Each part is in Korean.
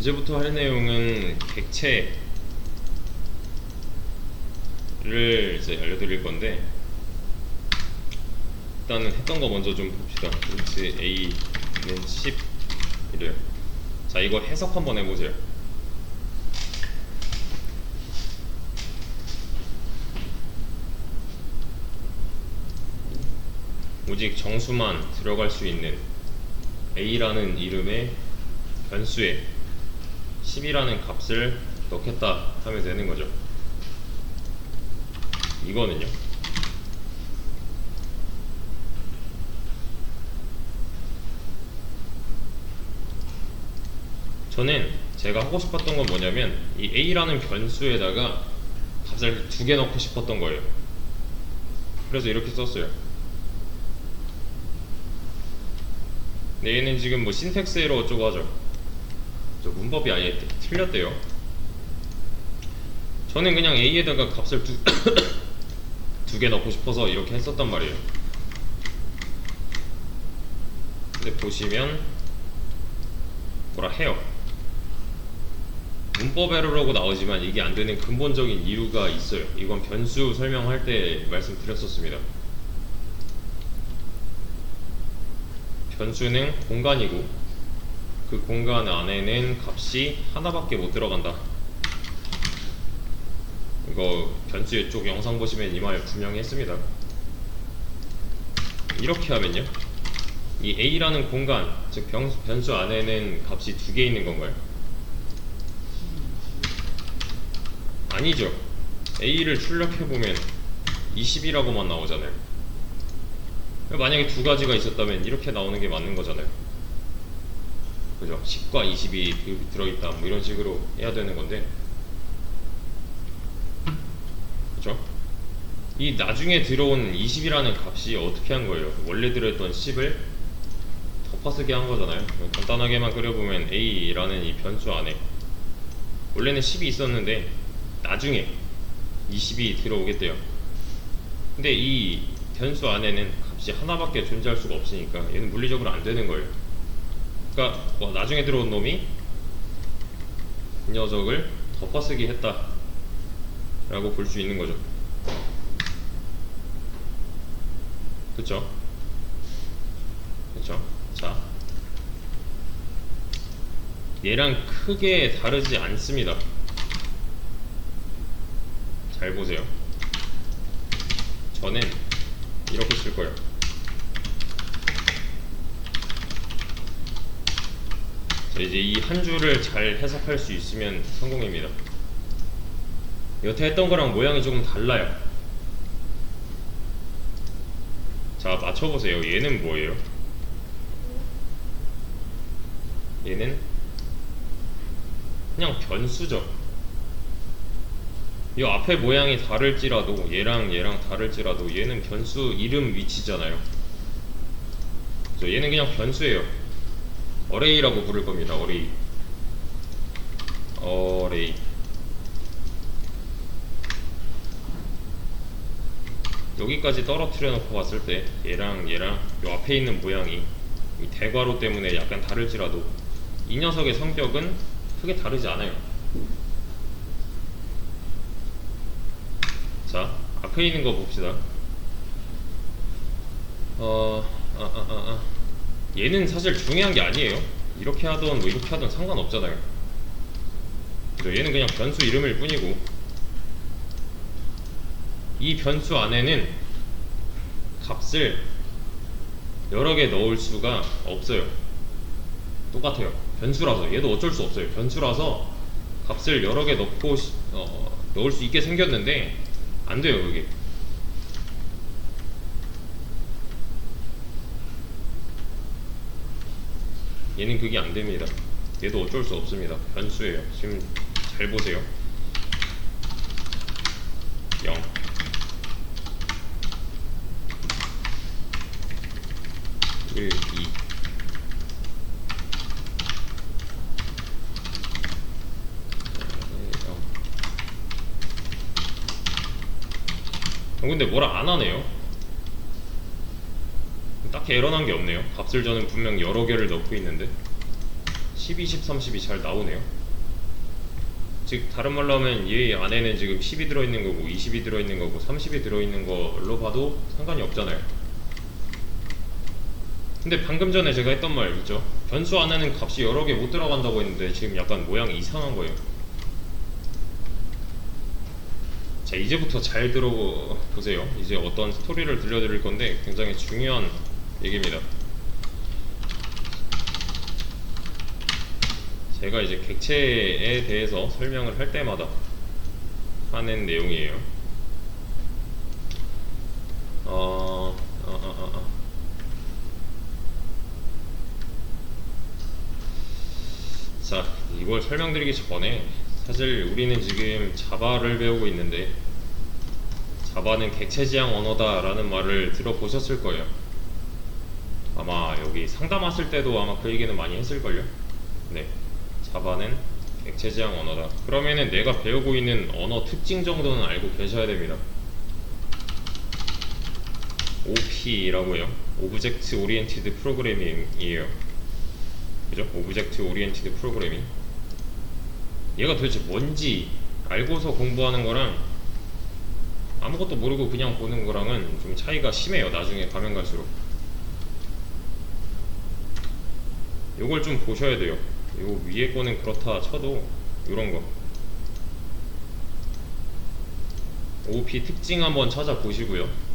이제부터 할 내용은 객체를 이제 알려드릴 건데, 일단은 했던 거 먼저 좀 봅시다. 루트 a는 10 이래요. 자, 이거 해석 한번 해보세요. 오직 정수만 들어갈 수 있는 a라는 이름의 변수에 10이라는 값을 넣겠다 하면 되는 거죠. 이거는요, 저는 제가 하고 싶었던 건 뭐냐면 이 a라는 변수에다가 값을 2개 넣고 싶었던 거예요. 그래서 이렇게 썼어요. 근데 얘는 지금 뭐 신텍스 에러 어쩌고 하죠. 저 문법이 아예 틀렸대요. 저는 그냥 a에다가 값을 두 개 넣고 싶어서 이렇게 했었단 말이에요. 근데 보시면 뭐라 해요. 문법 에러라고 나오지만 이게 안 되는 근본적인 이유가 있어요. 이건 변수 설명할 때 말씀드렸었습니다. 변수는 공간이고 그 공간 안에는 값이 하나밖에 못 들어간다. 이거 변수의 쪽 영상 보시면 이 말 분명히 했습니다. 이렇게 하면요, 이 a라는 공간, 즉 변수 안에는 값이 2개 있는 건가요? 아니죠. a를 출력해보면 20이라고만 나오잖아요. 만약에 2가지가 있었다면 이렇게 나오는 게 맞는 거잖아요. 그죠? 10과 20이 들어있다 뭐 이런 식으로 해야 되는 건데, 그죠? 이 나중에 들어온 20이라는 값이 어떻게 한 거예요? 원래 들어있던 10을 덮어쓰기 한 거잖아요. 간단하게만 그려보면 a라는 이 변수 안에 원래는 10이 있었는데 나중에 20이 들어오겠대요. 근데 이 변수 안에는 값이 하나밖에 존재할 수가 없으니까 얘는 물리적으로 안 되는 거예요. 그러니까 나중에 들어온 놈이 이 녀석을 덮어쓰기 했다 라고 볼 수 있는 거죠. 그쵸? 그쵸? 자, 얘랑 크게 다르지 않습니다. 잘 보세요. 저는 이렇게 쓸 거예요. 자, 이제 이 한 줄을 잘 해석할 수 있으면 성공입니다. 여태 했던 거랑 모양이 조금 달라요. 자, 맞춰보세요. 얘는 뭐예요? 얘는 그냥 변수죠. 이 앞에 모양이 다를지라도, 얘랑 다를지라도 얘는 변수 이름 위치잖아요. 그래서 얘는 그냥 변수예요. 어레이라고 부를 겁니다. 어레이. 여기까지 떨어뜨려 놓고 봤을 때 얘랑 요 앞에 있는 모양이 이 대괄호 때문에 약간 다를지라도 이 녀석의 성격은 크게 다르지 않아요. 자, 앞에 있는 거 봅시다. 얘는 사실 중요한 게 아니에요. 이렇게 하던 뭐 이렇게 하던 상관없잖아요. 그죠? 얘는 그냥 변수 이름일 뿐이고, 이 변수 안에는 값을 여러 개 넣을 수가 없어요. 똑같아요. 변수라서 얘도 어쩔 수 없어요. 변수라서 값을 여러 개 넣을 수 있게 생겼는데 안 돼요, 그게. 얘는 그게 안 됩니다. 얘도 어쩔 수 없습니다. 변수예요. 지금 잘 보세요. 0. 그 2. 근데 뭐라 안 하네요. 딱히 에러난 게 없네요. 값을 저는 분명 여러 개를 넣고 있는데 12, 10, 30이 잘 나오네요. 즉 다른 말로 하면 얘 안에는 지금 10이 들어있는 거고 20이 들어있는 거고 30이 들어있는 걸로 봐도 상관이 없잖아요. 근데 방금 전에 제가 했던 말 있죠? 변수 안에는 값이 여러 개 못 들어간다고 했는데 지금 약간 모양이 이상한 거예요. 자, 이제부터 잘 들어보세요. 이제 어떤 스토리를 들려드릴 건데 굉장히 중요한 얘기입니다. 제가 이제 객체에 대해서 설명을 할 때마다 하는 내용이에요. 자, 이걸 설명드리기 전에 사실 우리는 지금 자바를 배우고 있는데 자바는 객체지향 언어다 라는 말을 들어보셨을 거예요. 아마 여기 상담 왔을 때도 아마 그 얘기는 많이 했을걸요. 네, 자바는 객체지향 언어다. 그러면은 내가 배우고 있는 언어 특징 정도는 알고 계셔야 됩니다. OP라고 해요. Object Oriented Programming이에요. 그죠? Object Oriented Programming. 얘가 도대체 뭔지 알고서 공부하는 거랑 아무것도 모르고 그냥 보는 거랑은 좀 차이가 심해요. 나중에 가면 갈수록. 요걸 좀 보셔야 돼요. 요 위에 거는 그렇다 쳐도 요런 거 OOP 특징 한번 찾아보시고요.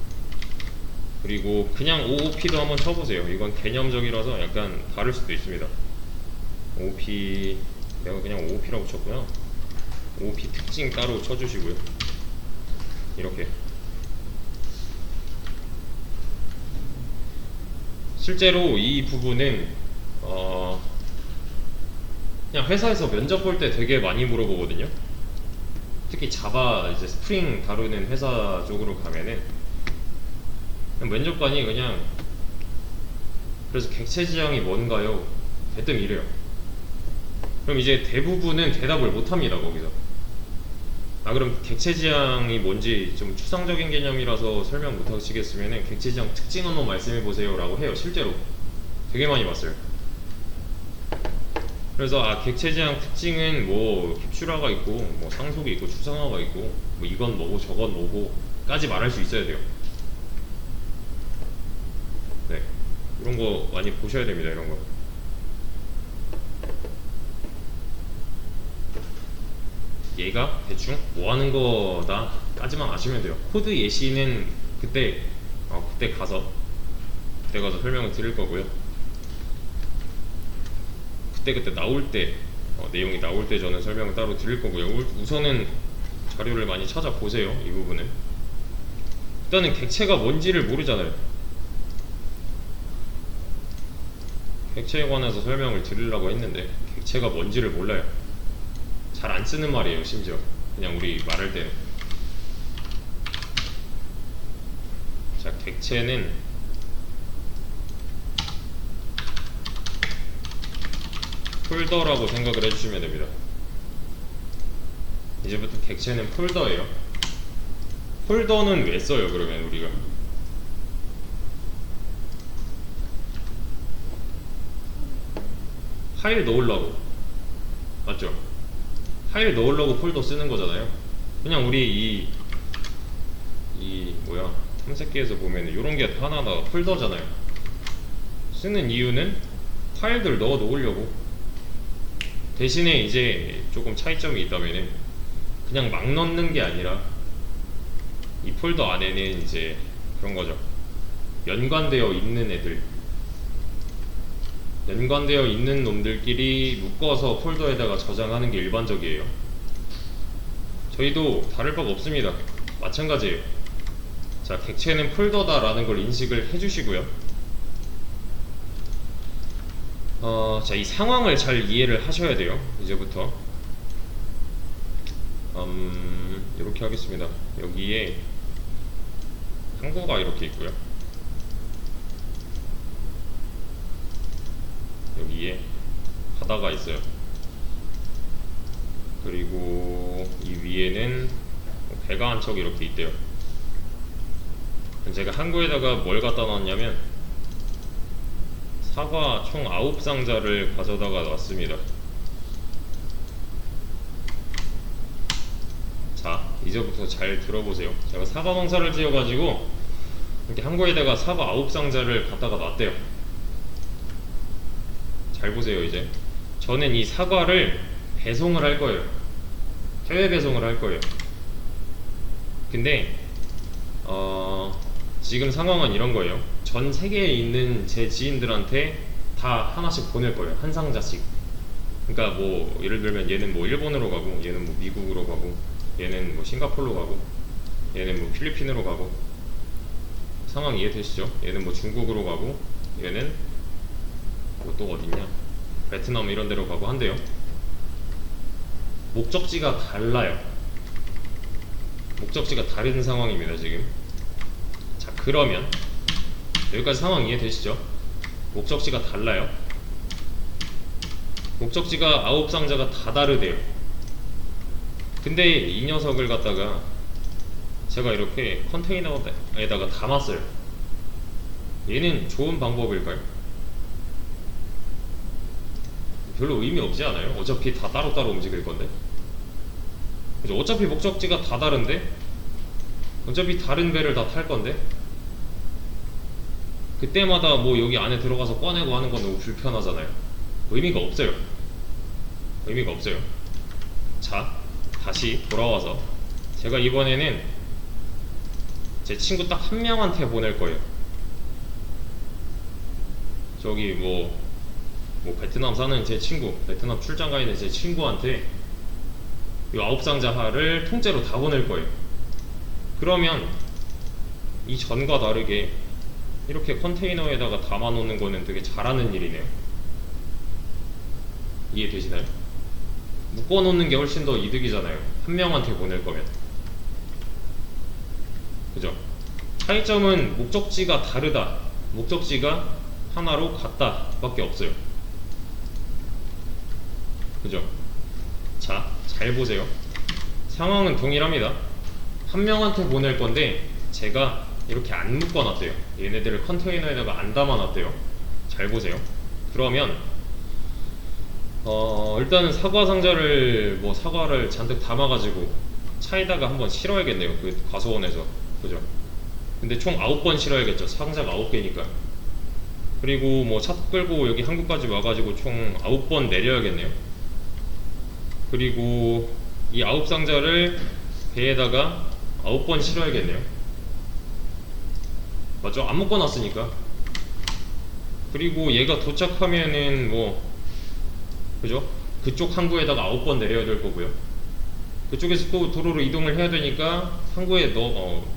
그리고 그냥 OOP도 한번 쳐보세요. 이건 개념적이라서 약간 다를 수도 있습니다. OOP 내가 그냥 OOP라고 쳤구나. OOP 특징 따로 쳐주시고요. 이렇게 실제로 이 부분은 그냥 회사에서 면접 볼 때 되게 많이 물어보거든요. 특히 자바 이제 스프링 다루는 회사 쪽으로 가면은 면접관이 그냥 그래서 객체 지향이 뭔가요? 대뜸 이래요. 그럼 이제 대부분은 대답을 못합니다. 거기서 그럼 객체 지향이 뭔지 좀 추상적인 개념이라서 설명 못하시겠으면 객체 지향 특징 한번 말씀해 보세요 라고 해요. 실제로 되게 많이 봤어요. 그래서 객체 지향 특징은 뭐 캡슐화가 있고 뭐 상속이 있고 추상화가 있고 뭐 이건 뭐고 저건 뭐고 까지 말할 수 있어야 돼요. 네, 이런 거 많이 보셔야 됩니다. 이런 거. 얘가 대충 뭐 하는 거다 까지만 아시면 돼요. 코드 예시는 그때 가서 설명을 드릴 거고요. 그때 나올 때 내용이 나올 때 저는 설명을 따로 드릴 거고요. 우선은 자료를 많이 찾아보세요. 이 부분은 일단은 객체가 뭔지를 모르잖아요. 객체에 관해서 설명을 드리려고 했는데 객체가 뭔지를 몰라요. 잘 안 쓰는 말이에요. 심지어 그냥 우리 말할 때는. 자, 객체는 폴더라고 생각을 해주시면 됩니다. 이제부터 객체는 폴더예요. 폴더는 왜 써요? 그러면 우리가 파일 넣으려고, 맞죠? 파일 넣으려고 폴더 쓰는 거잖아요. 그냥 우리 이 뭐야 탐색기에서 보면 이런 게 하나하나 폴더잖아요. 쓰는 이유는 파일들 넣어 놓으려고. 대신에 이제 조금 차이점이 있다면은 그냥 막 넣는 게 아니라 이 폴더 안에는 이제 그런 거죠. 연관되어 있는 애들, 연관되어 있는 놈들끼리 묶어서 폴더에다가 저장하는 게 일반적이에요. 저희도 다를 바가 없습니다. 마찬가지예요. 자, 객체는 폴더다 라는 걸 인식을 해주시고요. 자, 이 상황을 잘 이해를 하셔야 돼요. 이제부터 이렇게 하겠습니다. 여기에 항구가 이렇게 있고요. 여기에 바다가 있어요. 그리고 이 위에는 배가 한 척 이렇게 있대요. 제가 항구에다가 뭘 갖다 놨냐면 사과 총 9상자를 가져다가 놨습니다. 이제부터 잘 들어보세요. 제가 사과 농사를 지어가지고 이렇게 항구에다가 사과 9상자를 갖다가 놨대요. 잘 보세요. 이제 저는 이 사과를 배송을 할 거예요. 해외 배송을 할 거예요. 근데 지금 상황은 이런 거예요. 전 세계에 있는 제 지인들한테 다 하나씩 보낼 거예요. 한 상자씩. 그러니까 뭐 예를 들면 얘는 뭐 일본으로 가고, 얘는 뭐 미국으로 가고, 얘는 뭐 싱가포르로 가고, 얘는 뭐 필리핀으로 가고. 상황 이해되시죠? 얘는 뭐 중국으로 가고, 얘는 뭐 또 어딨냐, 베트남 이런 데로 가고 한대요. 목적지가 달라요. 목적지가 다른 상황입니다 지금. 자, 그러면 여기까지 상황 이해되시죠? 목적지가 달라요. 목적지가 9상자가 다 다르대요. 근데 이 녀석을 갖다가 제가 이렇게 컨테이너에다가 담았어요. 얘는 좋은 방법일까요? 별로 의미 없지 않아요? 어차피 다 따로따로 움직일 건데. 그죠? 어차피 목적지가 다 다른데, 어차피 다른 배를 다 탈 건데, 그때마다 뭐 여기 안에 들어가서 꺼내고 하는 건 너무 불편하잖아요. 의미가 없어요. 의미가 없어요. 자, 다시 돌아와서 제가 이번에는 제 친구 딱 한 명한테 보낼 거예요. 저기 뭐 베트남 사는 제 친구, 베트남 출장 가 있는 제 친구한테 이 9상자를 통째로 다 보낼 거예요. 그러면 이 전과 다르게 이렇게 컨테이너에다가 담아 놓는 거는 되게 잘하는 일이네요. 이해되시나요? 묶어 놓는 게 훨씬 더 이득이잖아요. 한 명한테 보낼 거면. 그죠? 차이점은 목적지가 다르다, 목적지가 하나로 같다 밖에 없어요. 그죠? 자, 잘 보세요. 상황은 동일합니다. 한 명한테 보낼 건데 제가 이렇게 안 묶어 놨대요. 얘네들을 컨테이너에다가 안 담아 놨대요. 잘 보세요. 그러면 일단은 사과 상자를 뭐 사과를 잔뜩 담아가지고 차에다가 한번 실어야겠네요. 그 과수원에서. 그죠? 근데 총 9번 실어야겠죠. 상자가 9개니까. 그리고 뭐 차 끌고 여기 한국까지 와가지고 총 9번 내려야겠네요. 그리고 이 9상자를 배에다가 9번 실어야겠네요. 맞죠? 안 묶어놨으니까. 그리고 얘가 도착하면은 뭐, 그죠? 그쪽 항구에다가 9번 내려야 될 거고요. 그쪽에서 또 도로로 이동을 해야 되니까 항구에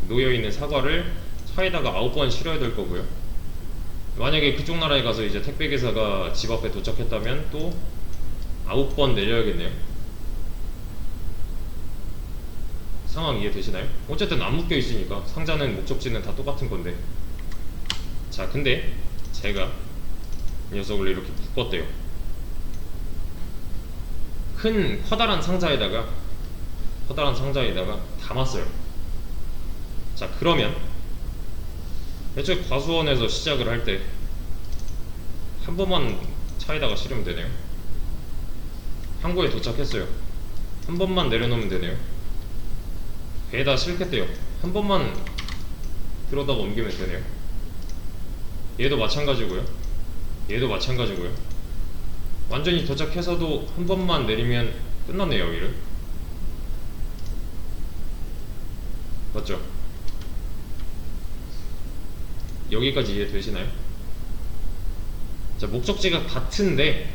놓여있는 사과를 차에다가 9번 실어야 될 거고요. 만약에 그쪽 나라에 가서 이제 택배기사가 집 앞에 도착했다면 또 9번 내려야겠네요. 상황 이해되시나요? 어쨌든 안 묶여 있으니까 상자는 목적지는 다 똑같은 건데. 자, 근데 제가 이 녀석을 이렇게 묶었대요. 큰 커다란 상자에다가 담았어요. 자, 그러면 애초에 과수원에서 시작을 할 때 한 번만 차에다가 실으면 되네요. 항구에 도착했어요. 한 번만 내려놓으면 되네요. 배에다 실겠대요. 한 번만 들어다가 옮기면 되네요. 얘도 마찬가지고요. 얘도 마찬가지고요. 완전히 도착해서도 한 번만 내리면 끝나네요. 일을. 맞죠? 여기까지 이해되시나요? 자, 목적지가 같은데,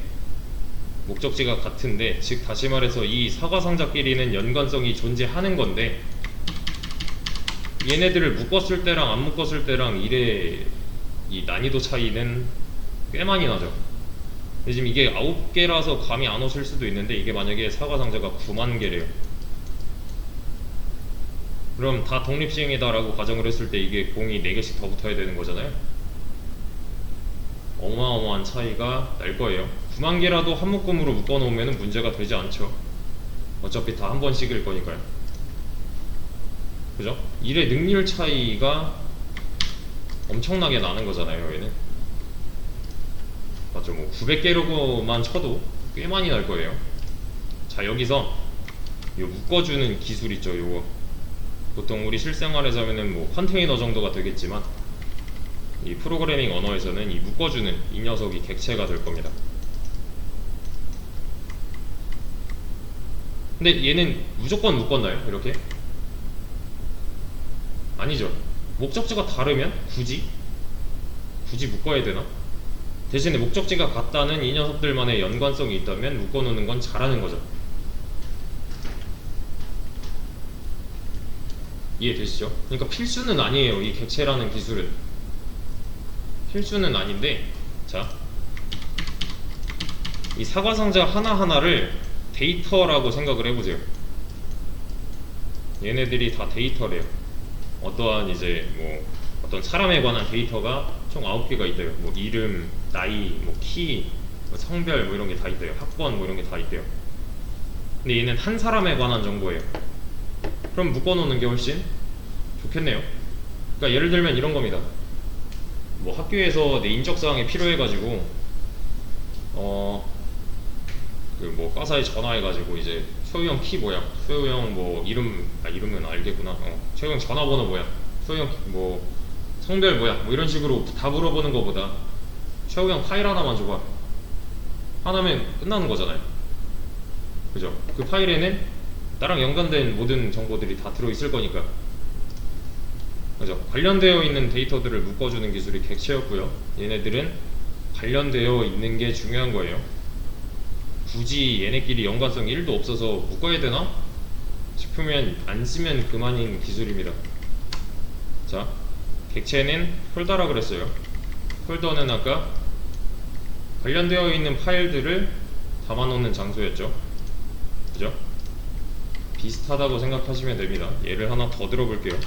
즉 다시 말해서 이 사과상자끼리는 연관성이 존재하는 건데, 얘네들을 묶었을 때랑 안 묶었을 때랑 일의 이 난이도 차이는 꽤 많이 나죠. 지금 이게 9개라서 감이 안 오실 수도 있는데, 이게 만약에 사과상자가 9만 개래요. 그럼 다 독립시행이다 라고 가정을 했을 때 이게 공이 4개씩 더 붙어야 되는 거잖아요. 어마어마한 차이가 날 거예요. 9만 개라도 한 묶음으로 묶어 놓으면 문제가 되지 않죠. 어차피 다 한 번씩일 거니까요. 그죠? 일의 능률 차이가 엄청나게 나는 거잖아요, 얘는. 맞죠? 뭐 900개로만 쳐도 꽤 많이 날 거예요. 자, 여기서 요 묶어주는 기술 있죠, 요거. 보통 우리 실생활에서 하면은 뭐 컨테이너 정도가 되겠지만 이 프로그래밍 언어에서는 이 묶어주는 이 녀석이 객체가 될 겁니다. 근데 얘는 무조건 묶었나요? 이렇게? 아니죠. 목적지가 다르면 굳이 묶어야 되나? 대신에 목적지가 같다는 이 녀석들만의 연관성이 있다면 묶어놓는 건 잘하는 거죠. 이해되시죠? 그러니까 필수는 아니에요. 이 객체라는 기술은 필수는 아닌데, 자, 이 사과상자 하나하나를 데이터라고 생각을 해보세요. 얘네들이 다 데이터래요. 어떠한 이제 뭐 어떤 사람에 관한 데이터가 총 9개가 있대요. 뭐 이름, 나이, 뭐 키, 뭐 성별 뭐 이런 게 다 있대요. 학번 뭐 이런 게 다 있대요. 근데 얘는 한 사람에 관한 정보예요. 그럼 묶어놓는 게 훨씬 좋겠네요. 그러니까 예를 들면 이런 겁니다. 뭐 학교에서 내 인적사항이 필요해가지고 그 뭐 과사에 전화해가지고 이제 소유 형 키 뭐야, 소유 형 뭐 이름은 알겠구나. 소유 형 전화번호 뭐야, 소유 형 뭐 성별 뭐야, 뭐 이런 식으로 다 물어보는 것보다 소유 형 파일 하나만 줘봐 하나면 끝나는 거잖아요. 그죠? 그 파일에는 나랑 연관된 모든 정보들이 다 들어있을 거니까. 그죠? 관련되어 있는 데이터들을 묶어주는 기술이 객체였고요. 얘네들은 관련되어 있는 게 중요한 거예요. 굳이 얘네끼리 연관성이 1도 없어서 묶어야 되나 싶으면 안 쓰면 그만인 기술입니다. 자, 객체는 폴더라 그랬어요. 폴더는 아까 관련되어 있는 파일들을 담아놓는 장소였죠. 그죠? 비슷하다고 생각하시면 됩니다. 예를 하나 더 들어볼게요.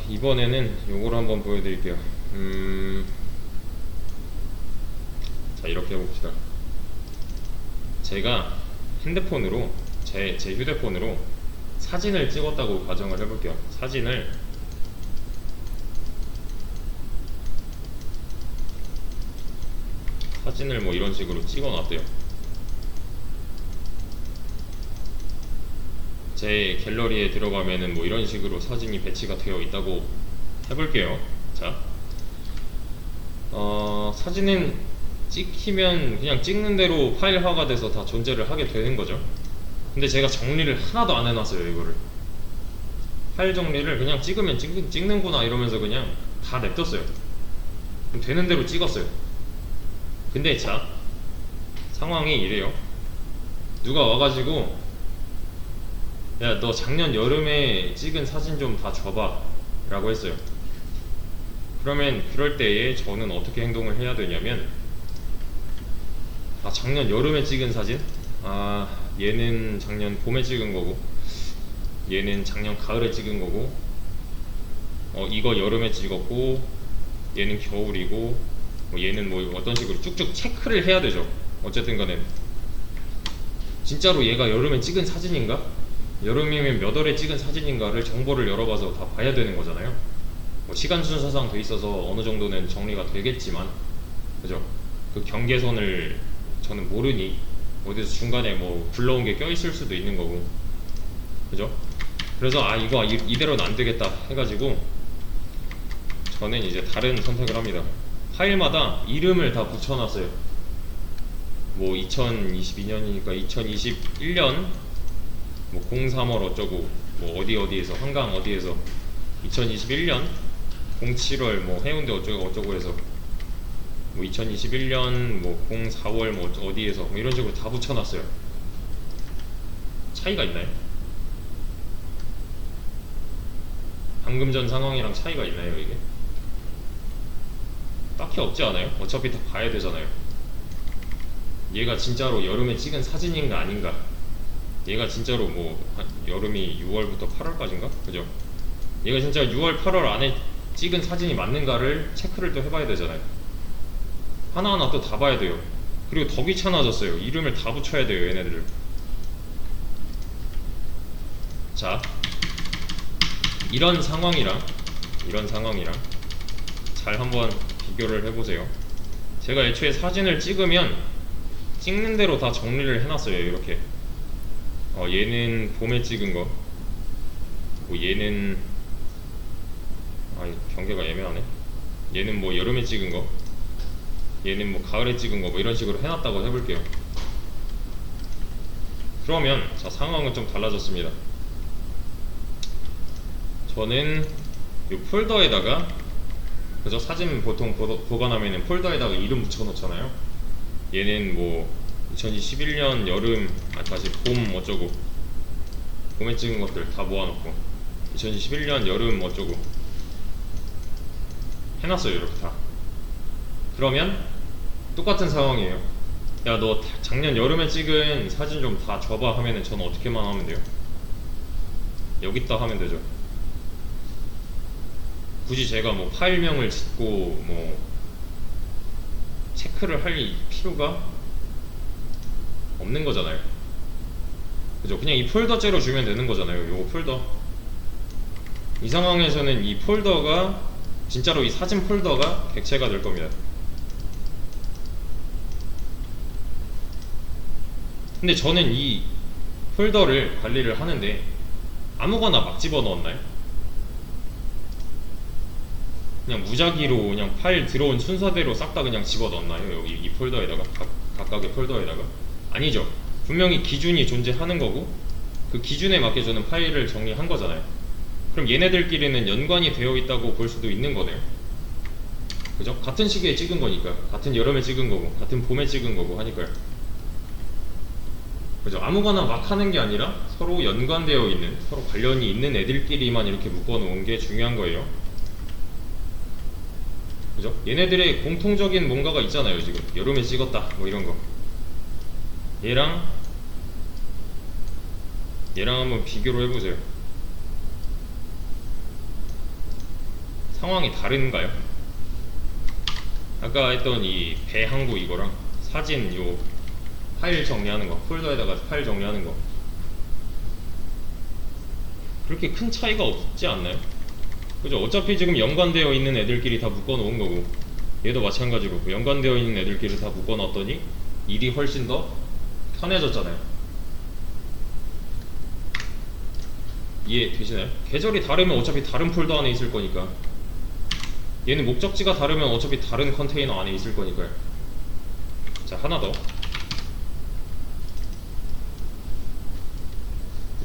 이번에는 요걸 한번 보여드릴게요. 자, 이렇게 해봅시다. 제가 핸드폰으로 제 휴대폰으로 사진을 찍었다고 가정을 해볼게요. 사진을 뭐 이런 식으로 찍어놨대요. 제 갤러리에 들어가면은 뭐 이런 식으로 사진이 배치가 되어 있다고 해볼게요. 자, 사진은 찍히면 그냥 찍는 대로 파일화가 돼서 다 존재를 하게 되는 거죠. 근데 제가 정리를 하나도 안 해놨어요. 이거를 파일 정리를 그냥 찍으면 찍는구나 이러면서 그냥 다 냅뒀어요. 되는 대로 찍었어요. 근데 자, 상황이 이래요. 누가 와가지고 야, 너 작년 여름에 찍은 사진 좀 다 줘봐 라고 했어요. 그러면 그럴 때에 저는 어떻게 행동을 해야 되냐면, 작년 여름에 찍은 사진? 얘는 작년 봄에 찍은 거고, 얘는 작년 가을에 찍은 거고, 이거 여름에 찍었고, 얘는 겨울이고, 얘는 뭐 어떤 식으로 쭉쭉 체크를 해야 되죠. 어쨌든 간에 진짜로 얘가 여름에 찍은 사진인가? 여름이면 몇 월에 찍은 사진인가를 정보를 열어봐서 다 봐야 되는 거잖아요. 시간 순서상 돼 있어서 어느 정도는 정리가 되겠지만, 그죠? 그 경계선을 저는 모르니 어디서 중간에 뭐 불러온 게 껴있을 수도 있는 거고, 그죠? 그래서 이거 이대로는 안 되겠다 해가지고 저는 이제 다른 선택을 합니다. 파일마다 이름을 다 붙여놨어요. 뭐 2022년이니까 2021년 뭐 03월 어쩌고, 뭐 어디에서 한강 어디에서 2021년 07월 뭐 해운대 어쩌고 해서 뭐 2021년 뭐 04월 뭐 어디에서 뭐 이런 식으로 다 붙여놨어요. 차이가 있나요? 방금 전 상황이랑 차이가 있나요, 이게? 딱히 없지 않아요? 어차피 다 봐야 되잖아요. 얘가 진짜로 여름에 찍은 사진인가 아닌가, 얘가 진짜로 뭐 여름이 6월부터 8월까지인가? 그죠? 얘가 진짜 6월, 8월 안에 찍은 사진이 맞는가를 체크를 또 해봐야 되잖아요. 하나하나 또 다 봐야 돼요. 그리고 더 귀찮아졌어요. 이름을 다 붙여야 돼요, 얘네들을. 자, 이런 상황이랑 잘 한번 비교를 해보세요. 제가 애초에 사진을 찍으면 찍는 대로 다 정리를 해놨어요. 이렇게 얘는 봄에 찍은 거, 뭐 얘는 경계가 애매하네. 얘는 뭐 여름에 찍은 거, 얘는 뭐 가을에 찍은 거, 뭐 이런 식으로 해놨다고 해볼게요. 그러면 자, 상황은 좀 달라졌습니다. 저는 이 폴더에다가, 그죠? 사진 보통 보관하면은 폴더에다가 이름 붙여 놓잖아요. 얘는 뭐 2021년 여름, 다시 봄 어쩌고, 봄에 찍은 것들 다 모아놓고 2021년 여름 어쩌고 해놨어요. 이렇게 다. 그러면 똑같은 상황이에요. 야, 너 작년 여름에 찍은 사진 좀 다 줘봐 하면은 저는 어떻게만 하면 돼요? 여기다 하면 되죠. 굳이 제가 뭐 파일명을 짓고 뭐 체크를 할 필요가 없는 거잖아요. 그죠? 그냥 이 폴더째로 주면 되는 거잖아요. 요거 폴더. 이 상황에서는 이 폴더가 진짜로 이 사진 폴더가 객체가 될 겁니다. 근데 저는 이 폴더를 관리를 하는데 아무거나 막 집어넣었나요? 그냥 무작위로 그냥 파일 들어온 순서대로 싹 다 그냥 집어넣었나요? 여기 이 폴더에다가, 각각의 폴더에다가? 아니죠. 분명히 기준이 존재하는 거고 그 기준에 맞게 저는 파일을 정리한 거잖아요. 그럼 얘네들끼리는 연관이 되어 있다고 볼 수도 있는 거네요. 그죠? 같은 시기에 찍은 거니까, 같은 여름에 찍은 거고 같은 봄에 찍은 거고 하니까요. 그죠? 아무거나 막 하는 게 아니라 서로 연관되어 있는, 서로 관련이 있는 애들끼리만 이렇게 묶어 놓은 게 중요한 거예요. 그죠? 얘네들의 공통적인 뭔가가 있잖아요. 지금 여름에 찍었다 뭐 이런 거. 얘랑 한번 비교를 해보세요. 상황이 다른가요? 아까 했던 이 배항구 이거랑 사진 요 파일 정리하는 거, 폴더에다가 파일 정리하는 거, 그렇게 큰 차이가 없지 않나요? 그죠? 어차피 지금 연관되어 있는 애들끼리 다 묶어 놓은 거고, 얘도 마찬가지로 연관되어 있는 애들끼리 다 묶어 놨더니 일이 훨씬 더 편해졌잖아요. 이해 되시나요? 계절이 다르면 어차피 다른 폴더 안에 있을 거니까, 얘는 목적지가 다르면 어차피 다른 컨테이너 안에 있을 거니까요. 자, 하나 더.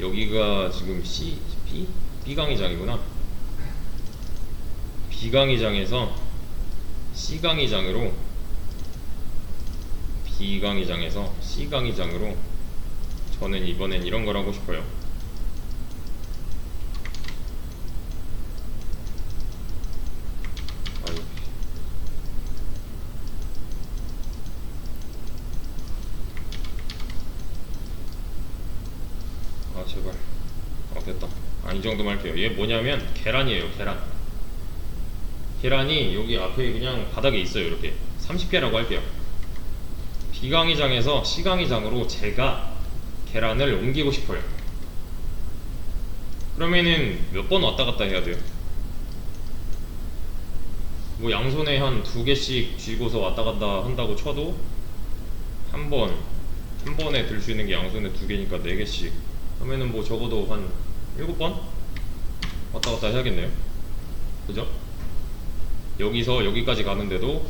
여기가 지금 B강의장이구나. B강의장에서 C강의장으로, B강의장에서 C강의장으로 저는 이번엔 이런 걸 하고 싶어요. 제발. 됐다. 이 정도만 할게요. 얘 뭐냐면 계란이에요. 계란이 여기 앞에 그냥 바닥에 있어요. 이렇게 30개라고 할게요. B강의장에서 C강의장으로 제가 계란을 옮기고 싶어요. 그러면은 몇 번 왔다 갔다 해야 돼요? 뭐 양손에 한 2개씩 쥐고서 왔다 갔다 한다고 쳐도 한 번에 들 수 있는 게 양손에 2개니까 4개씩 하면은 뭐 적어도 한 7번 왔다 갔다 해야겠네요. 그죠? 여기서 여기까지 가는데도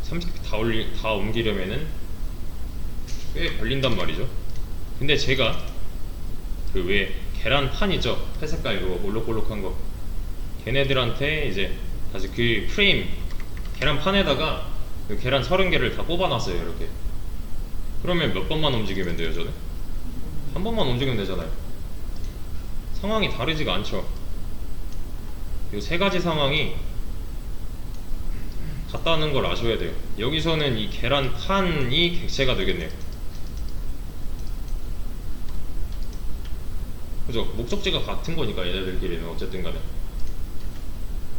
30개 다 옮기려면은 꽤 걸린단 말이죠. 근데 제가 그 왜 계란판 있죠? 회색깔로 볼록볼록한 거, 걔네들한테 이제 다시 그 프레임 계란판에다가 그 계란 30개를 다 꼽아놨어요. 이렇게. 그러면 몇 번만 움직이면 돼요? 저는 한 번만 움직이면 되잖아요. 상황이 다르지가 않죠. 이 세 가지 상황이 같다는 걸 아셔야 돼요. 여기서는 이 계란판이 객체가 되겠네요. 그죠? 목적지가 같은 거니까 얘네들끼리는 어쨌든 간에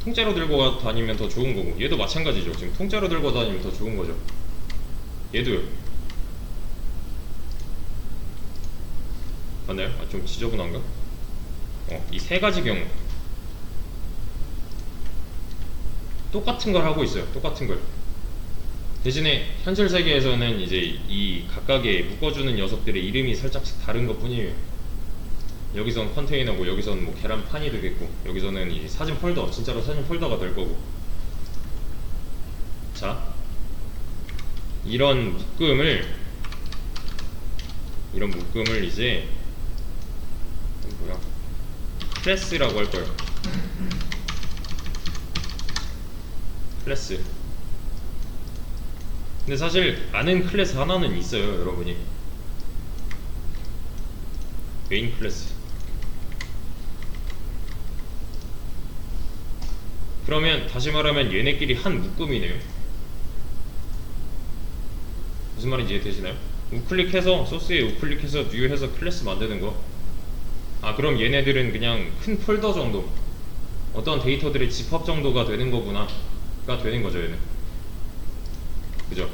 통째로 들고 다니면 더 좋은 거고, 얘도 마찬가지죠. 지금 통째로 들고 다니면 더 좋은 거죠. 얘도요. 맞나요? 좀 지저분한가? 이 세 가지 경우 똑같은 걸 하고 있어요. 똑같은 걸. 대신에 현실 세계에서는 이제 이 각각의 묶어주는 녀석들의 이름이 살짝씩 다른 것 뿐이에요. 여기선 컨테이너고, 여기선 뭐 계란판이 되겠고, 여기서는 이 사진 폴더, 진짜로 사진 폴더가 될 거고. 자, 이런 묶음을 이제 뭐야, 클래스라고 할 거예요. 클래스. 근데 사실 아는 클래스 하나는 있어요, 여러분이. 메인 클래스. 그러면 다시 말하면 얘네끼리 한 묶음이네요. 무슨 말인지 이해되시나요? 우클릭해서, 소스에 우클릭해서 뉴해서 클래스 만드는 거. 아, 그럼 얘네들은 그냥 큰 폴더 정도, 어떤 데이터들의 집합 정도가 되는 거구나 가 되는 거죠, 얘는. 그죠?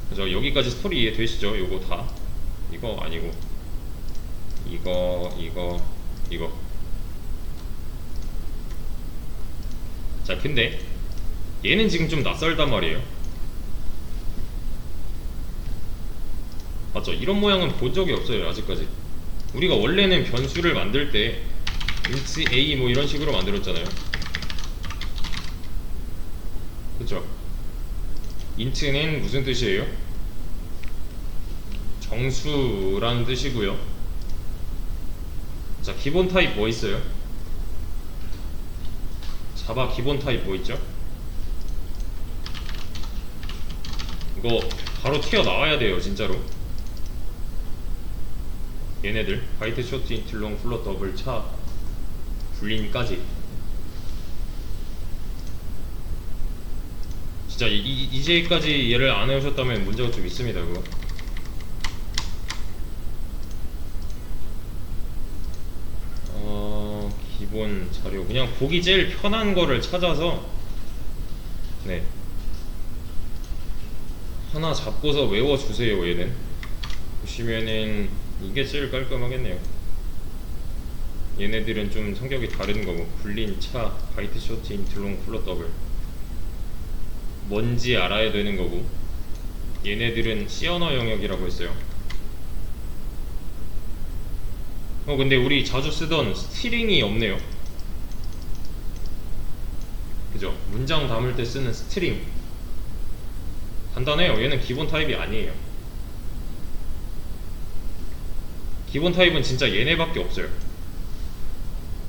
그죠? 여기까지 스토리 이해되시죠? 요거 다. 이거 아니고 이거. 자, 근데 얘는 지금 좀 낯설단 말이에요. 맞죠? 이런 모양은 본 적이 없어요, 아직까지. 우리가 원래는 변수를 만들 때 int a 뭐 이런 식으로 만들었잖아요. 그쵸? int는 무슨 뜻이에요? 정수라는 뜻이고요. 자, 기본 타입 뭐 있어요? 자바 기본 타입 뭐 있죠? 이거 바로 튀어나와야 돼요, 진짜로. 얘네들 바이트 쇼트 인트 롱 플롯 더블 차 불린까지. 진짜 이제까지 얘를 안 해오셨다면 문제가 좀 있습니다, 그거. 기본 자료 그냥 보기 제일 편한 거를 찾아서 네, 하나 잡고서 외워주세요. 얘는 보시면은 이게 제일 깔끔하겠네요. 얘네들은 좀 성격이 다른 거고, 불린, 차, 바이트 쇼트 인트 롱 플롯 더블 뭔지 알아야 되는 거고, 얘네들은 C 언어 영역이라고 했어요. 근데 우리 자주 쓰던 스트링이 없네요. 그죠? 문장 담을 때 쓰는 스트링 간단해요. 얘는 기본 타입이 아니에요. 기본 타입은 진짜 얘네밖에 없어요.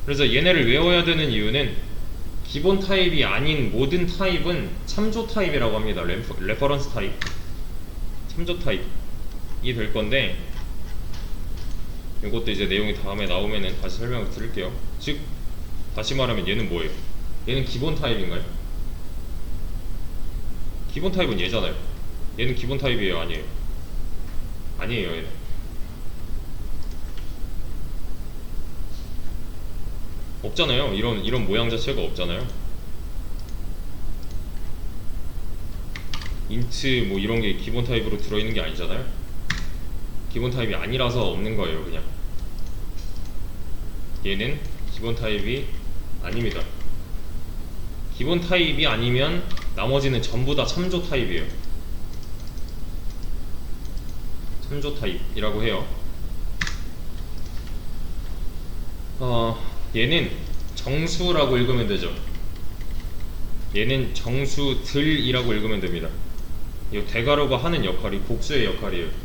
그래서 얘네를 외워야 되는 이유는 기본 타입이 아닌 모든 타입은 참조 타입이라고 합니다. 레퍼런스 타입, 참조 타입이 될 건데, 이것도 이제 내용이 다음에 나오면은 다시 설명을 드릴게요. 즉, 다시 말하면 얘는 뭐예요? 얘는 기본 타입인가요? 기본 타입은 얘잖아요. 얘는 기본 타입이에요, 아니에요? 아니에요, 얘는. 없잖아요. 이런 모양 자체가 없잖아요. 인트 뭐 이런 게 기본 타입으로 들어있는 게 아니잖아요. 기본 타입이 아니라서 없는 거예요, 그냥. 얘는 기본 타입이 아닙니다. 기본 타입이 아니면 나머지는 전부 다 참조 타입이에요. 참조 타입이라고 해요. 얘는 정수라고 읽으면 되죠. 얘는 정수들이라고 읽으면 됩니다. 이 대괄호가 하는 역할이 복수의 역할이에요.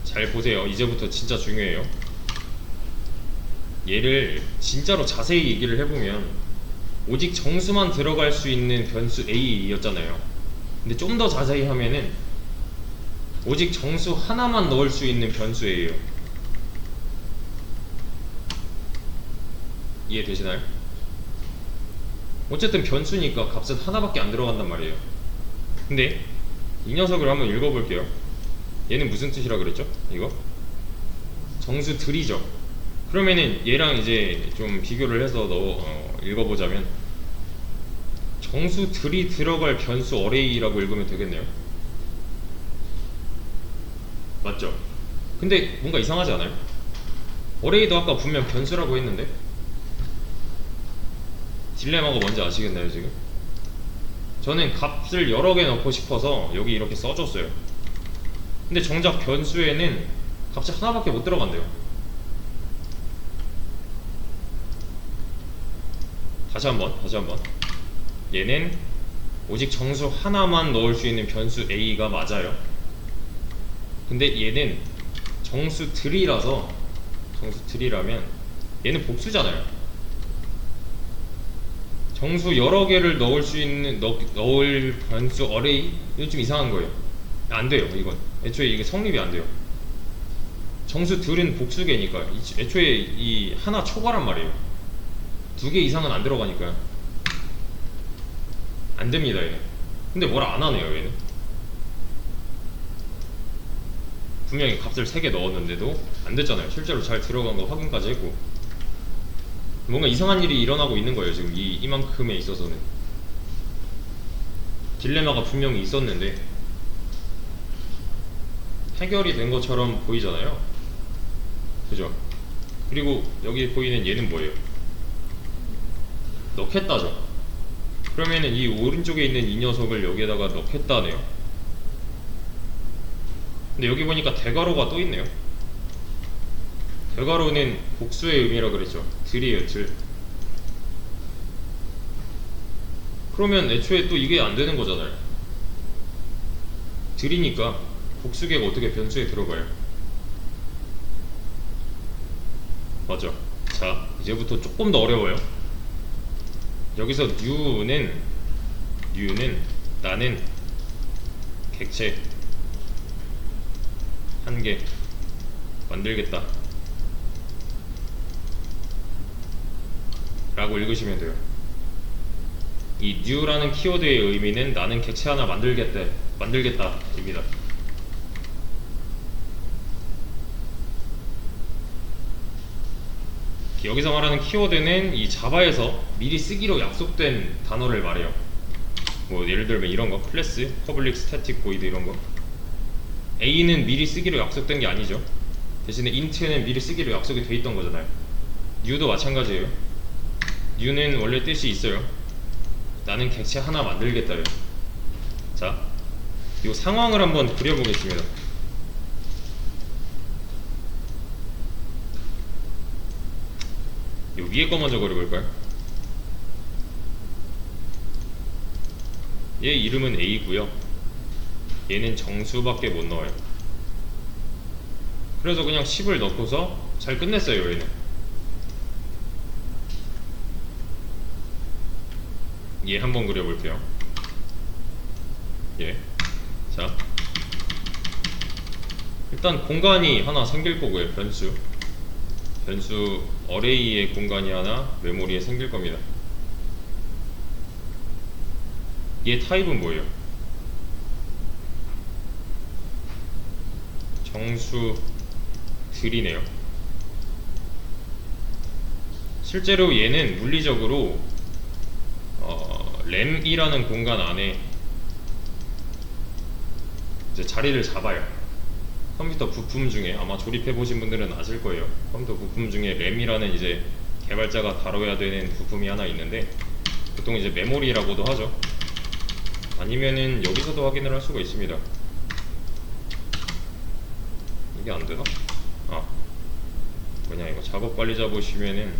잘 보세요. 이제부터 진짜 중요해요. 얘를 진짜로 자세히 얘기를 해보면 오직 정수만 들어갈 수 있는 변수 A였잖아요. 근데 좀 더 자세히 하면은 오직 정수 하나만 넣을 수 있는 변수 A예요. 이해되시나요? 어쨌든 변수니까 값은 하나밖에 안 들어간단 말이에요. 근데 이 녀석을 한번 읽어볼게요. 얘는 무슨 뜻이라 그랬죠? 이거? 정수들이죠. 그러면은 얘랑 이제 좀 비교를 해서 읽어보자면 정수들이 들어갈 변수 어레이라고 읽으면 되겠네요. 맞죠? 근데 뭔가 이상하지 않아요? 어레이도 아까 분명 변수라고 했는데 딜레마가 뭔지 아시겠나요 지금? 저는 값을 여러 개 넣고 싶어서 여기 이렇게 써줬어요. 근데 정작 변수에는 값이 하나밖에 못 들어간대요. 다시 한번 얘는 오직 정수 하나만 넣을 수 있는 변수 a가 맞아요. 근데 얘는 정수들이라면 얘는 복수잖아요. 정수 여러 개를 넣을 수 있는 넣을 변수 어레이, 이건 좀 이상한 거예요. 안 돼요. 이건 애초에 이게 성립이 안 돼요. 정수들은 복수개니까 애초에 이 하나 초과란 말이에요. 2개 이상은 안 들어가니까요. 안 됩니다 얘는. 근데 뭐라 안 하네요 얘는. 분명히 값을 3개 넣었는데도 안 됐잖아요. 실제로 잘 들어간 거 확인까지 했고. 뭔가 이상한 일이 일어나고 있는 거예요 지금 이만큼에 있어서는. 딜레마가 분명히 있었는데 해결이 된 것처럼 보이잖아요. 그죠? 그리고 여기 보이는 얘는 뭐예요? 넣겠다죠. 그러면은 이 오른쪽에 있는 이 녀석을 여기에다가 넣겠다네요. 근데 여기 보니까 대괄호가 또 있네요. 대괄호는 복수의 의미라 그랬죠. 들이에요, 들. 그러면 애초에 또 이게 안 되는 거잖아요. 들이니까 복수계가 어떻게 변수에 들어가요? 맞죠? 자, 이제부터 조금 더 어려워요. 여기서 U는 나는 객체 한 개 만들겠다 라고 읽으시면 돼요. 이 new라는 키워드의 의미는 나는 객체 하나 만들겠다 입니다. 여기서 말하는 키워드는 이 자바에서 미리 쓰기로 약속된 단어를 말해요. 뭐 예를 들면 이런 거, 클래스, 퍼블릭, 스태틱, 보이드 이런 거. A는 미리 쓰기로 약속된 게 아니죠. 대신에 int는 미리 쓰기로 약속이 돼 있던 거잖아요. new도 마찬가지예요. new는 원래 뜻이 있어요. 나는 객체 하나 만들겠다요. 자, 이 상황을 한번 그려보겠습니다. 요 위에 거 먼저 그려볼까요? 얘 이름은 A고요. 얘는 정수밖에 못 넣어요. 그래서 그냥 10을 넣고서 잘 끝냈어요. 얘는 얘 한번 그려볼게요. 얘. 자, 일단 공간이 하나 생길 거고요. 변수 어레이의 공간이 하나 메모리에 생길 겁니다. 얘 타입은 뭐예요? 정수들이네요. 실제로 얘는 물리적으로 램이라는 공간 안에 이제 자리를 잡아요. 컴퓨터 부품 중에 아마 조립해 보신 분들은 아실 거예요. 컴퓨터 부품 중에 램이라는 이제 개발자가 다뤄야 되는 부품이 하나 있는데 보통 이제 메모리라고도 하죠. 아니면은 여기서도 확인을 할 수가 있습니다. 이게 안 되나? 아, 뭐냐 이거 작업 관리자 보시면은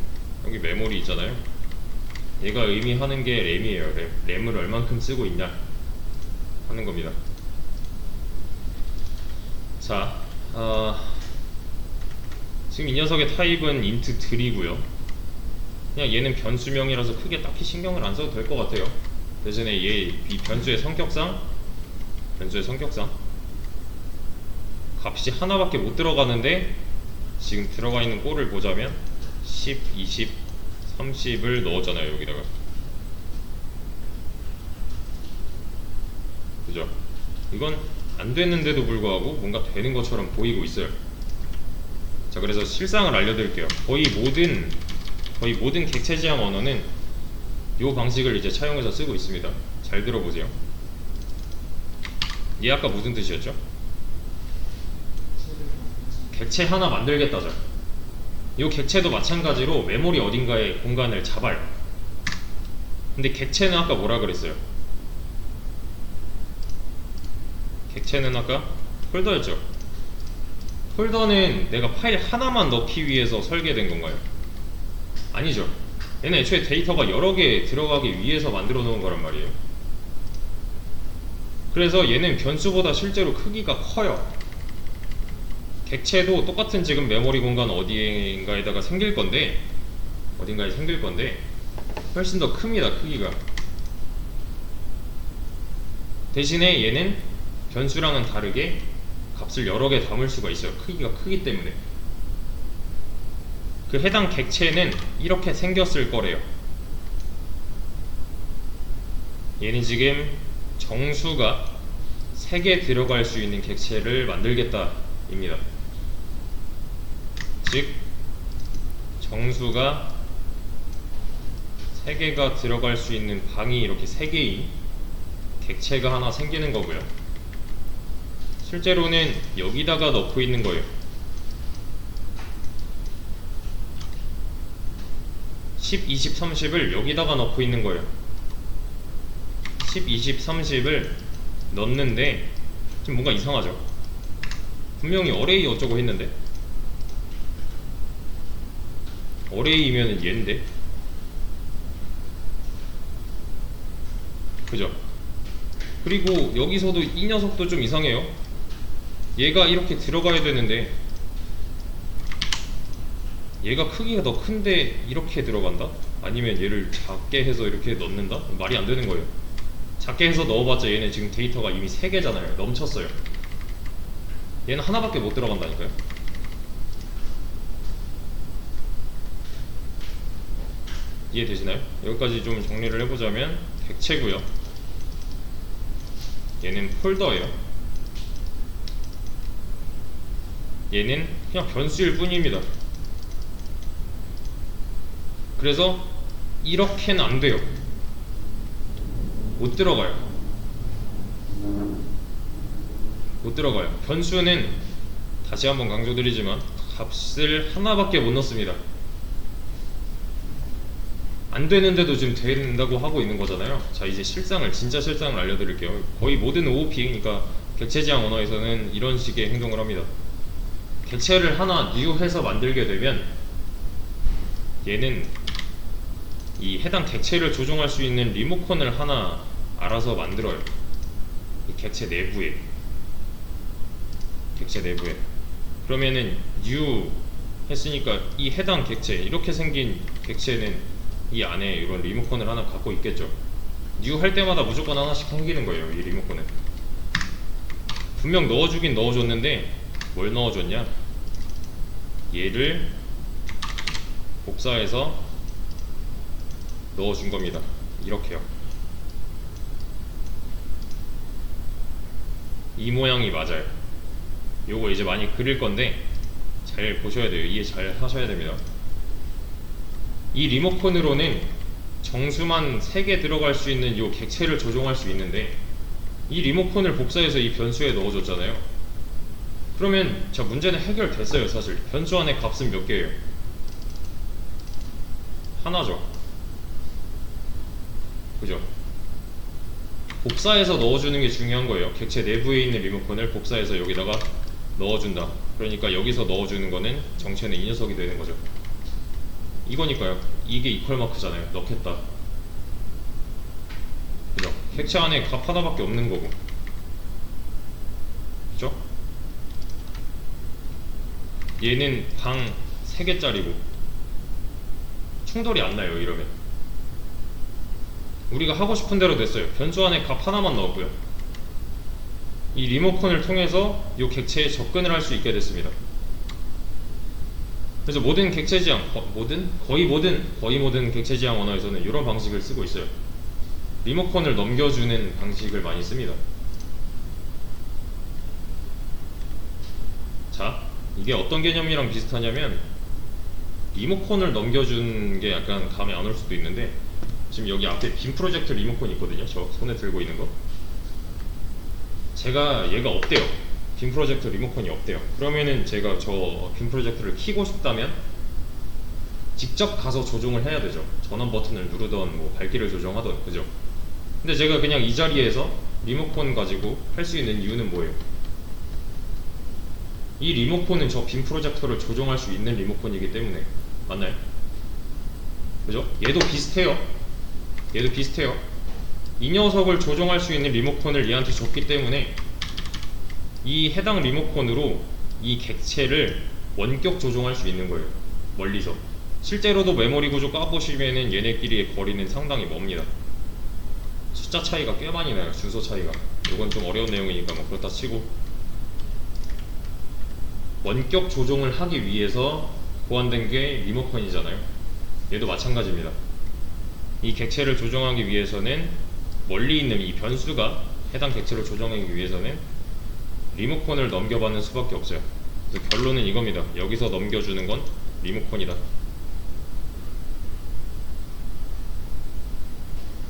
여기 메모리 있잖아요. 얘가 의미하는 게 램이에요. 램을 얼만큼 쓰고 있냐 하는 겁니다. 자, 지금 이 녀석의 타입은 int들이고요. 그냥 얘는 변수명이라서 크게 딱히 신경을 안 써도 될 것 같아요. 대신에 이 변수의 성격상 값이 하나밖에 못 들어가는데 지금 들어가 있는 꼴을 보자면 10, 20, 30을 넣었잖아요. 여기다가. 그죠? 이건 안 됐는데도 불구하고 뭔가 되는 것처럼 보이고 있어요. 자, 그래서 실상을 알려드릴게요. 거의 모든 객체 지향 언어는 이 방식을 이제 차용해서 쓰고 있습니다. 잘 들어보세요. 얘 아까 무슨 뜻이었죠? 객체 하나 만들겠다죠. 이 객체도 마찬가지로 메모리 어딘가에 공간을 잡아요. 근데 객체는 아까 뭐라 그랬어요? 객체는 아까 폴더였죠. 폴더는 내가 파일 하나만 넣기 위해서 설계된 건가요? 아니죠. 얘는 애초에 데이터가 여러 개 들어가기 위해서 만들어 놓은 거란 말이에요. 그래서 얘는 변수보다 실제로 크기가 커요. 객체도 똑같은 지금 메모리 공간 어딘가에다가 생길 건데, 어딘가에 생길 건데 훨씬 더 큽니다. 크기가. 대신에 얘는 변수랑은 다르게 값을 여러 개 담을 수가 있어요. 크기가 크기 때문에. 그 해당 객체는 이렇게 생겼을 거래요. 얘는 지금 정수가 3개 들어갈 수 있는 객체를 만들겠다 입니다. 즉 정수가 3개가 들어갈 수 있는 방이 이렇게 3개인 객체가 하나 생기는 거고요. 실제로는 여기다가 넣고 있는 거예요. 10, 20, 30을 여기다가 넣고 있는 거예요. 10, 20, 30을 넣는데 지금 뭔가 이상하죠? 분명히 어레이 어쩌고 했는데 어레이면은 얘인데 그죠? 그리고 여기서도 이 녀석도 좀 이상해요. 얘가 이렇게 들어가야 되는데 얘가 크기가 더 큰데 이렇게 들어간다? 아니면 얘를 작게 해서 이렇게 넣는다? 말이 안 되는 거예요. 작게 해서 넣어봤자 얘는 지금 데이터가 이미 3개잖아요. 넘쳤어요. 얘는 하나밖에 못 들어간다니까요. 이해되시나요? 여기까지 좀 정리를 해보자면 객체고요. 얘는 폴더예요. 얘는 그냥 변수일 뿐입니다. 그래서 이렇게는 안 돼요. 못 들어가요. 못 들어가요. 변수는 다시 한번 강조드리지만 값을 하나밖에 못 넣습니다. 안 되는데도 지금 된다고 하고 있는 거잖아요. 자, 이제 진짜 실상을 알려드릴게요. 거의 모든 OOP, 그러니까 객체지향 언어에서는 이런 식의 행동을 합니다. 객체를 하나 뉴해서 만들게 되면 얘는 이 해당 객체를 조종할 수 있는 리모컨을 하나 알아서 만들어요. 이 객체 내부에. 그러면은 new 했으니까 이 해당 객체, 이렇게 생긴 객체는 이 안에 이런 리모컨을 하나 갖고 있겠죠. new 할 때마다 무조건 하나씩 생기는 거예요. 이 리모컨은 분명 넣어주긴 넣어줬는데 뭘 넣어줬냐, 얘를 복사해서 넣어준 겁니다. 이렇게요. 이 모양이 맞아요. 요거 이제 많이 그릴 건데 잘 보셔야 돼요. 이해 잘 하셔야 됩니다. 이 리모컨으로는 정수만 3개 들어갈 수 있는 요 객체를 조종할 수 있는데 이 리모컨을 복사해서 이 변수에 넣어줬잖아요. 그러면 자, 문제는 해결됐어요. 사실 변수 안에 값은 몇 개예요? 하나죠. 그죠? 복사해서 넣어주는 게 중요한 거예요. 객체 내부에 있는 리모컨을 복사해서 여기다가 넣어준다. 그러니까 여기서 넣어주는 거는 정체는 이 녀석이 되는 거죠. 이거니까요. 이게 이퀄 마크잖아요. 넣겠다. 그죠? 객체 안에 값 하나밖에 없는 거고. 그죠? 얘는 방 3개짜리고 충돌이 안 나요. 이러면 우리가 하고 싶은 대로 됐어요. 변수 안에 값 하나만 넣었고요. 이 리모컨을 통해서 이 객체에 접근을 할 수 있게 됐습니다. 그래서 모든 객체지향, 거의 모든 객체지향 언어에서는 이런 방식을 쓰고 있어요. 리모컨을 넘겨주는 방식을 많이 씁니다. 자, 이게 어떤 개념이랑 비슷하냐면 리모컨을 넘겨주는 게 약간 감이 안 올 수도 있는데 지금 여기 앞에 빔 프로젝트 리모컨이 있거든요. 저 손에 들고 있는 거. 제가 얘가 없대요. 빔 프로젝트 리모컨이 없대요. 그러면은 제가 저 빔 프로젝트를 켜고 싶다면 직접 가서 조종을 해야 되죠. 전원 버튼을 누르던 뭐 밝기를 조정하던, 그죠? 근데 제가 그냥 이 자리에서 리모컨 가지고 할 수 있는 이유는 뭐예요? 이 리모컨은 저 빔 프로젝터를 조정할 수 있는 리모컨이기 때문에. 맞나요? 그죠? 얘도 비슷해요. 얘도 비슷해요. 이 녀석을 조정할 수 있는 리모컨을 얘한테 줬기 때문에 이 해당 리모컨으로 이 객체를 원격 조종할 수 있는 거예요. 멀리서. 실제로도 메모리 구조 까보시면은 얘네끼리의 거리는 상당히 멉니다. 숫자 차이가 꽤 많이 나요. 주소 차이가. 이건 좀 어려운 내용이니까 뭐 그렇다 치고, 원격 조종을 하기 위해서 고안된 게 리모컨이잖아요. 얘도 마찬가지입니다. 이 객체를 조정하기 위해서는, 멀리 있는 이 변수가 해당 객체를 조정하기 위해서는 리모컨을 넘겨받는 수밖에 없어요. 그래서 결론은 이겁니다. 여기서 넘겨주는 건 리모컨이다.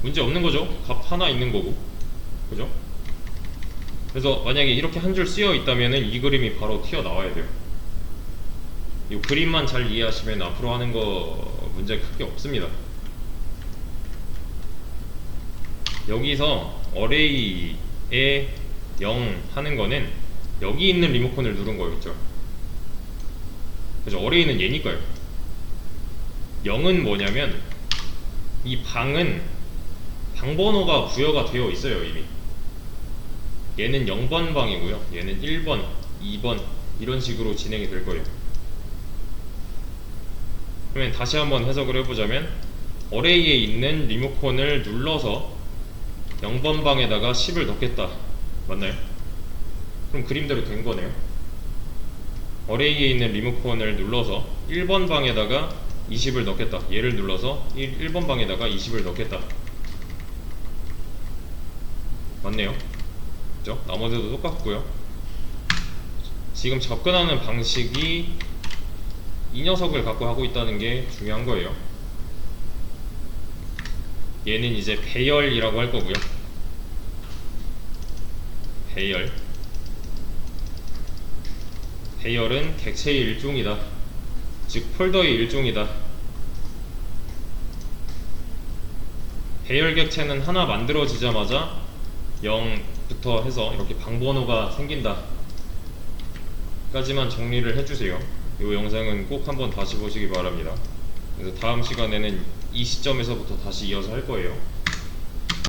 문제 없는 거죠. 값 하나 있는 거고, 그죠? 그래서 만약에 이렇게 한 줄 쓰여 있다면은 이 그림이 바로 튀어나와야 돼요. 이 그림만 잘 이해하시면 앞으로 하는 거 문제 크게 없습니다. 여기서 어레이에 0 하는 거는 여기 있는 리모컨을 누른 거겠죠. 그래서 어레이는 얘니까요. 0은 뭐냐면 이 방은 방번호가 부여가 되어 있어요. 이미 얘는 0번 방이고요, 얘는 1번, 2번 이런 식으로 진행이 될 거예요. 그러면 다시 한번 해석을 해보자면, 어레이에 있는 리모컨을 눌러서 0번 방에다가 10을 넣겠다. 맞나요? 그럼 그림대로 된 거네요. 어레이에 있는 리모컨을 눌러서 1번 방에다가 20을 넣겠다. 얘를 눌러서 1번 방에다가 20을 넣겠다. 맞네요. 그죠? 나머지도 똑같고요. 지금 접근하는 방식이 이 녀석을 갖고 하고 있다는 게 중요한 거예요. 얘는 이제 배열이라고 할 거고요. 배열은 객체의 일종이다. 즉 폴더의 일종이다. 배열 객체는 하나 만들어지자마자 0부터 해서 이렇게 방번호가 생긴다 까지만 정리를 해주세요. 이 영상은 꼭 한번 다시 보시기 바랍니다. 그래서 다음 시간에는 이 시점에서부터 다시 이어서 할 거예요.